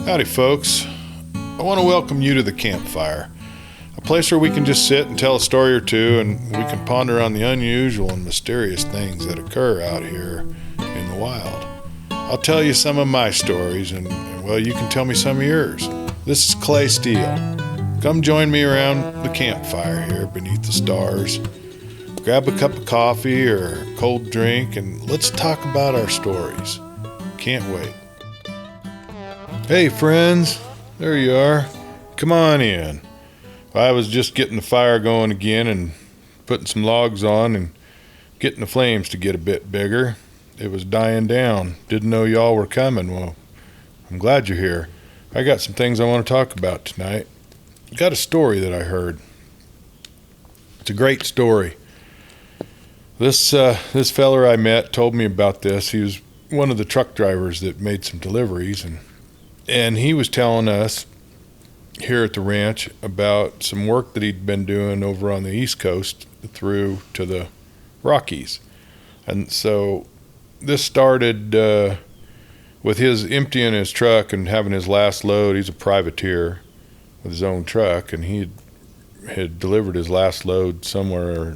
Howdy folks, I want to welcome you to the campfire, a place where we can just sit and tell a story or two, and we can ponder on the unusual and mysterious things that occur out here in the wild. I'll tell you some of my stories, and well, you can tell me some of yours. This is Clay Steele. Come join me around the campfire here beneath the stars. Grab a cup of coffee or a cold drink, and let's talk about our stories. Can't wait. Hey friends, there you are. Come on in. I was just getting the fire going again and putting some logs on and getting the flames to get a bit bigger. It was dying down. Didn't know y'all were coming. Well, I'm glad you're here. I got some things I want to talk about tonight. Got a story that I heard. It's a great story. This feller I met told me about this. He was one of the truck drivers that made some deliveries, and he was telling us here at the ranch about some work that he'd been doing over on the East Coast through to the Rockies. And so this started with his emptying his truck and having his last load. He's a privateer with his own truck, and he had delivered his last load somewhere,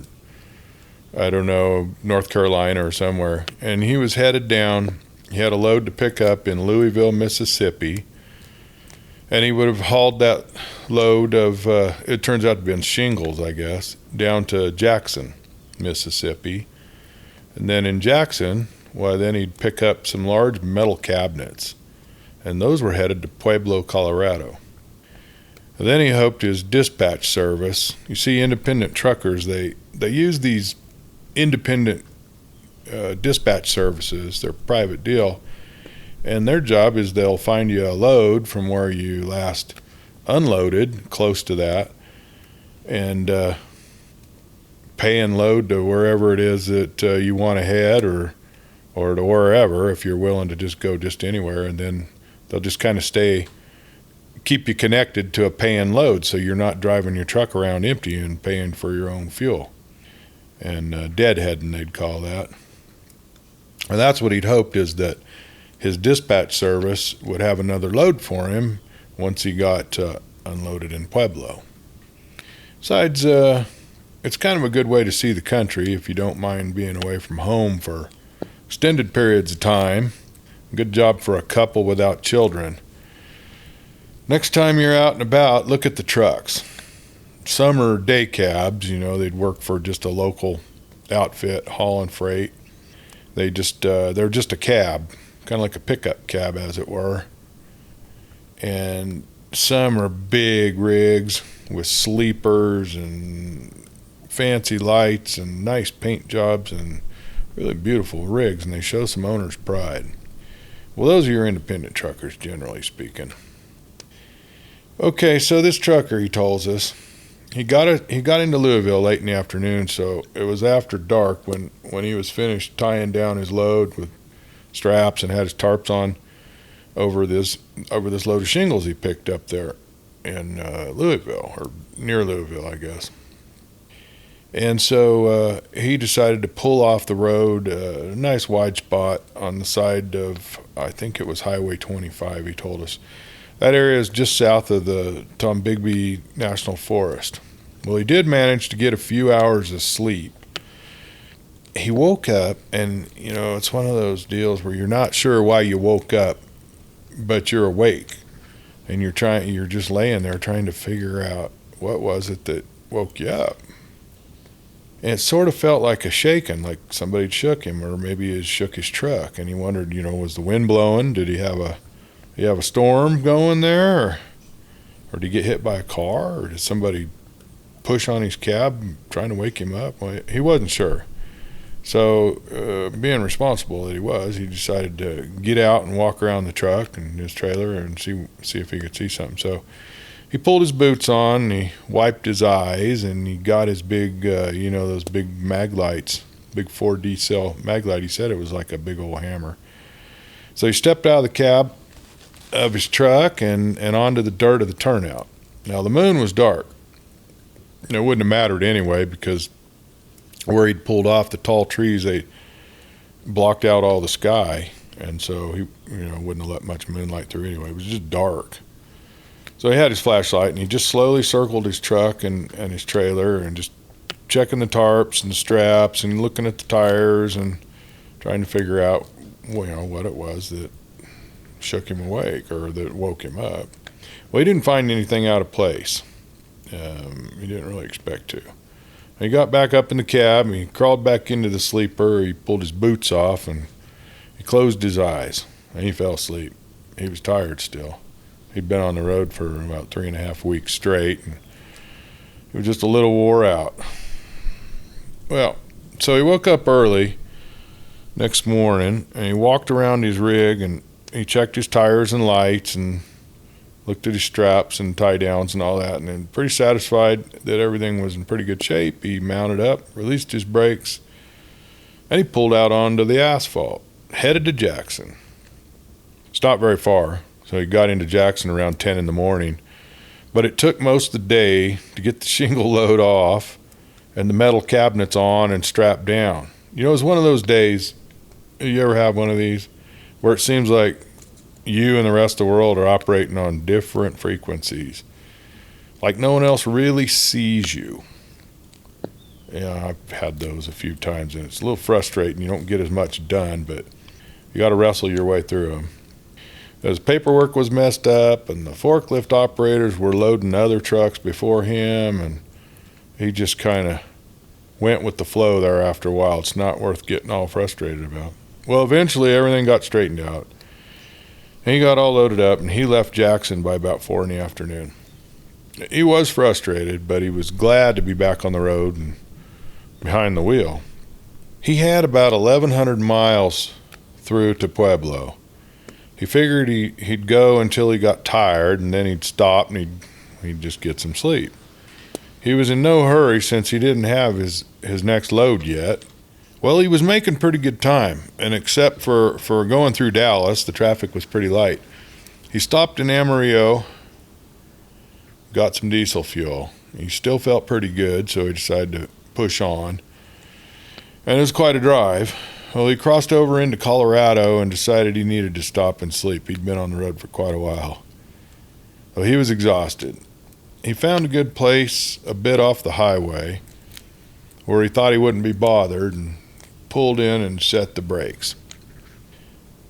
I don't know, North Carolina or somewhere. And he was headed down. He had a load to pick up in Louisville, Mississippi, and he would have hauled that load of, it turns out to have been shingles, I guess, down to Jackson, Mississippi. And then in Jackson, well, then he'd pick up some large metal cabinets, and those were headed to Pueblo, Colorado. And then he hoped his dispatch service. You see, independent truckers, they use these independent dispatch services. They're a private deal, and their job is they'll find you a load from where you last unloaded, close to that, and pay and load to wherever it is that you want to head, or to wherever, if you're willing to just go just anywhere. And then they'll just kind of keep you connected to a pay and load, so you're not driving your truck around empty and paying for your own fuel. And deadheading, they'd call that. And that's what he'd hoped, is that his dispatch service would have another load for him once he got unloaded in Pueblo. Besides, it's kind of a good way to see the country if you don't mind being away from home for extended periods of time. Good job for a couple without children. Next time you're out and about, look at the trucks. Some are day cabs, they'd work for just a local outfit hauling freight. They're just a cab, kind of like a pickup cab, as it were. And some are big rigs with sleepers and fancy lights and nice paint jobs and really beautiful rigs, and they show some owner's pride. Well, those are your independent truckers, generally speaking. Okay, so this trucker, he tells us, he got into Louisville late in the afternoon, so it was after dark when he was finished tying down his load with straps and had his tarps on over this load of shingles he picked up there in Louisville, or near Louisville, I guess. And so he decided to pull off the road, a nice wide spot on the side of, I think it was Highway 25, he told us. That area is just south of the Tombigbee National Forest. Well, he did manage to get a few hours of sleep. He woke up, and, it's one of those deals where you're not sure why you woke up, but you're awake. And you're just laying there trying to figure out what was it that woke you up. And it sort of felt like a shaking, like somebody shook him, or maybe he shook his truck. And he wondered, was the wind blowing? Did he have a storm going there? Or did he get hit by a car? Or did somebody push on his cab trying to wake him up? Well, he wasn't sure. So being responsible that he decided to get out and walk around the truck and his trailer and see if he could see something. So he pulled his boots on, and he wiped his eyes, and he got his big, those big mag lights, big 4D cell mag light. He said it was like a big old hammer. So he stepped out of the cab of his truck and onto the dirt of the turnout. Now, the moon was dark. It wouldn't have mattered anyway, because where he'd pulled off, the tall trees, they blocked out all the sky, and so he wouldn't have let much moonlight through anyway. It was just dark. So he had his flashlight, and he just slowly circled his truck and his trailer, and just checking the tarps and the straps and looking at the tires and trying to figure out what it was that shook him awake or that woke him up. Well, he didn't find anything out of place. He didn't really expect to. He got back up in the cab, and he crawled back into the sleeper. He pulled his boots off, and he closed his eyes, and he fell asleep. He was tired still. He'd been on the road for about 3.5 weeks straight, and he was just a little wore out. Well, so he woke up early next morning, and he walked around his rig, and he checked his tires and lights, and looked at his straps and tie downs and all that, and then pretty satisfied that everything was in pretty good shape. He mounted up, released his brakes, and he pulled out onto the asphalt, headed to Jackson. It's not very far, so he got into Jackson around 10 in the morning, but it took most of the day to get the shingle load off and the metal cabinets on and strapped down. It was one of those days, you ever have one of these, where it seems like you and the rest of the world are operating on different frequencies. Like no one else really sees you. Yeah, I've had those a few times, and it's a little frustrating. You don't get as much done, but you got to wrestle your way through them. His paperwork was messed up, and the forklift operators were loading other trucks before him, and he just kind of went with the flow there after a while. It's not worth getting all frustrated about. Well, eventually everything got straightened out. He got all loaded up, and he left Jackson by about 4 in the afternoon. He was frustrated, but he was glad to be back on the road and behind the wheel. He had about 1,100 miles through to Pueblo. He figured he'd go until he got tired, and then he'd stop and he'd just get some sleep. He was in no hurry since he didn't have his next load yet. Well, he was making pretty good time, and except for going through Dallas, the traffic was pretty light. He stopped in Amarillo, got some diesel fuel. He still felt pretty good, so he decided to push on. And it was quite a drive. Well, he crossed over into Colorado and decided he needed to stop and sleep. He'd been on the road for quite a while. Well, he was exhausted. He found a good place a bit off the highway where he thought he wouldn't be bothered, and pulled in and set the brakes.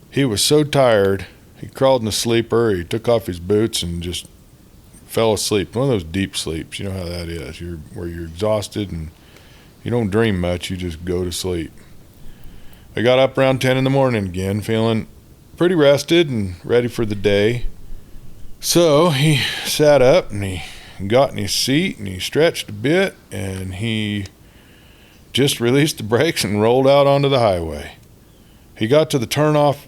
He was so tired, he crawled in the sleeper, he took off his boots and just fell asleep. One of those deep sleeps, you know how that is, where you're exhausted and you don't dream much, you just go to sleep. I got up around 10 in the morning again, feeling pretty rested and ready for the day. So he sat up and he got in his seat and he stretched a bit, and he just released the brakes and rolled out onto the highway. He got to the turnoff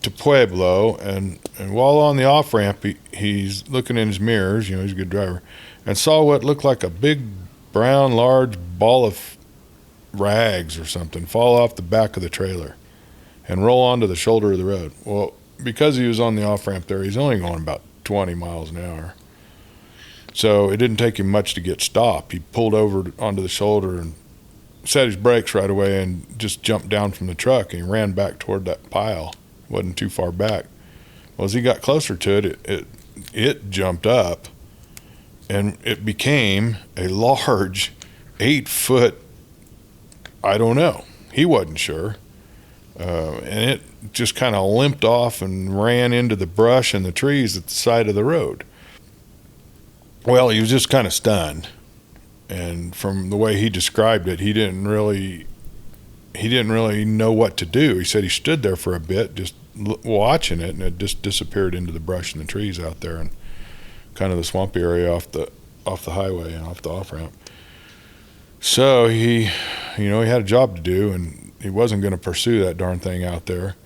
to Pueblo, and while on the off-ramp, he's looking in his mirrors, he's a good driver, and saw what looked like a big, brown, large ball of rags or something fall off the back of the trailer and roll onto the shoulder of the road. Well, because he was on the off-ramp there, he's only going about 20 miles an hour. So it didn't take him much to get stopped. He pulled over onto the shoulder and set his brakes right away and just jumped down from the truck, and he ran back toward that pile. Wasn't too far back. Well, as he got closer to it, it jumped up, and it became a large 8-foot, I don't know, he wasn't sure, and it just kind of limped off and ran into the brush and the trees at the side of the road. Well, he was just kind of stunned. And from the way he described it, he didn't really know what to do. He said he stood there for a bit just watching it, and it just disappeared into the brush and the trees out there and kind of the swampy area off the highway and off the off-ramp. So he had a job to do, and he wasn't going to pursue that darn thing out there.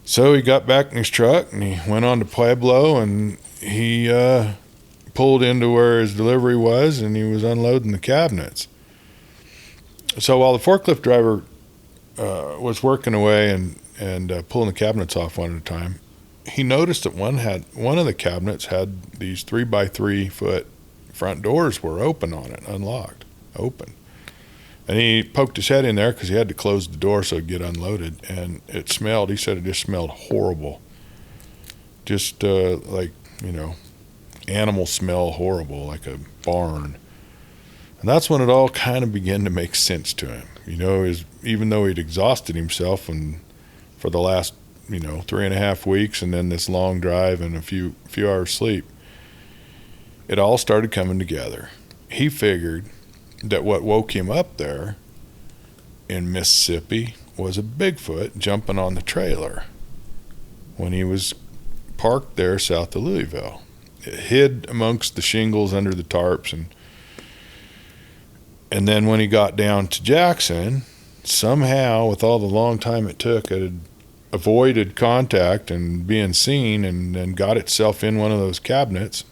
So he got back in his truck and he went on to Pueblo, and he pulled into where his delivery was, and he was unloading the cabinets. So while the forklift driver was working away and pulling the cabinets off one at a time, he noticed that one of the cabinets had these 3x3 foot front doors were open on it, unlocked, open. And he poked his head in there because he had to close the door so it'd get unloaded. And he said it just smelled horrible. Just like, animal smell horrible, like a barn. And that's when it all kind of began to make sense to him. Even though he'd exhausted himself for the last, 3.5 weeks and then this long drive and a few hours sleep, it all started coming together. He figured that what woke him up there in Mississippi was a Bigfoot jumping on the trailer when he was parked there south of Louisville. It hid amongst the shingles under the tarps, and then when he got down to Jackson, somehow, with all the long time it took, it had avoided contact and being seen, and then got itself in one of those cabinets,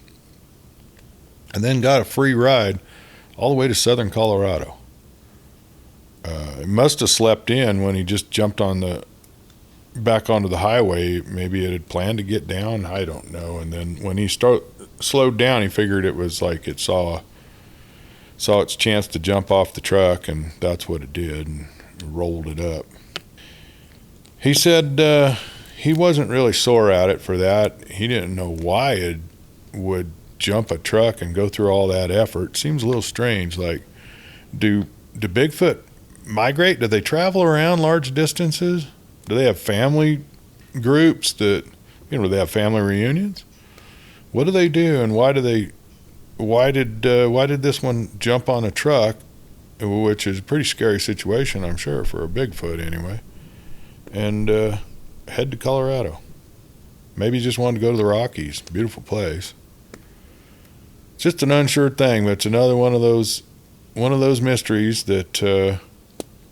and then got a free ride all the way to southern Colorado. It must have slept in when he just jumped back onto the highway. Maybe it had planned to get down, I don't know. And then when he slowed down, he figured it was like it saw its chance to jump off the truck, and that's what it did, and rolled it up. He said he wasn't really sore at it for that. He didn't know why it would jump a truck and go through all that effort. Seems a little strange. Like, do Bigfoot migrate? Do they travel around large distances? Do they have family groups that, do they have family reunions? What do they do, and why did this one jump on a truck, which is a pretty scary situation, I'm sure, for a Bigfoot anyway, and head to Colorado? Maybe he just wanted to go to the Rockies. Beautiful place. It's just an unsure thing, but it's another one of those mysteries that,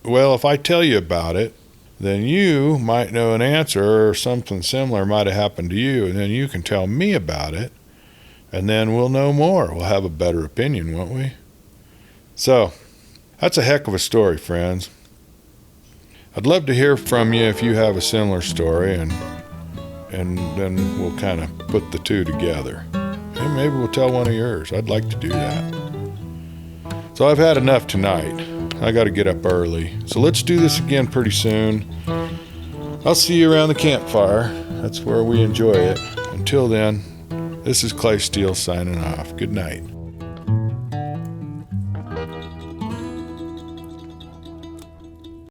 if I tell you about it, then you might know an answer, or something similar might have happened to you, and then you can tell me about it, and then we'll know more. We'll have a better opinion, won't we? So, that's a heck of a story, friends. I'd love to hear from you if you have a similar story, and then we'll kind of put the two together. And maybe we'll tell one of yours. I'd like to do that. So I've had enough tonight. I got to get up early. So let's do this again pretty soon. I'll see you around the campfire. That's where we enjoy it. Until then, this is Clay Steele signing off. Good night.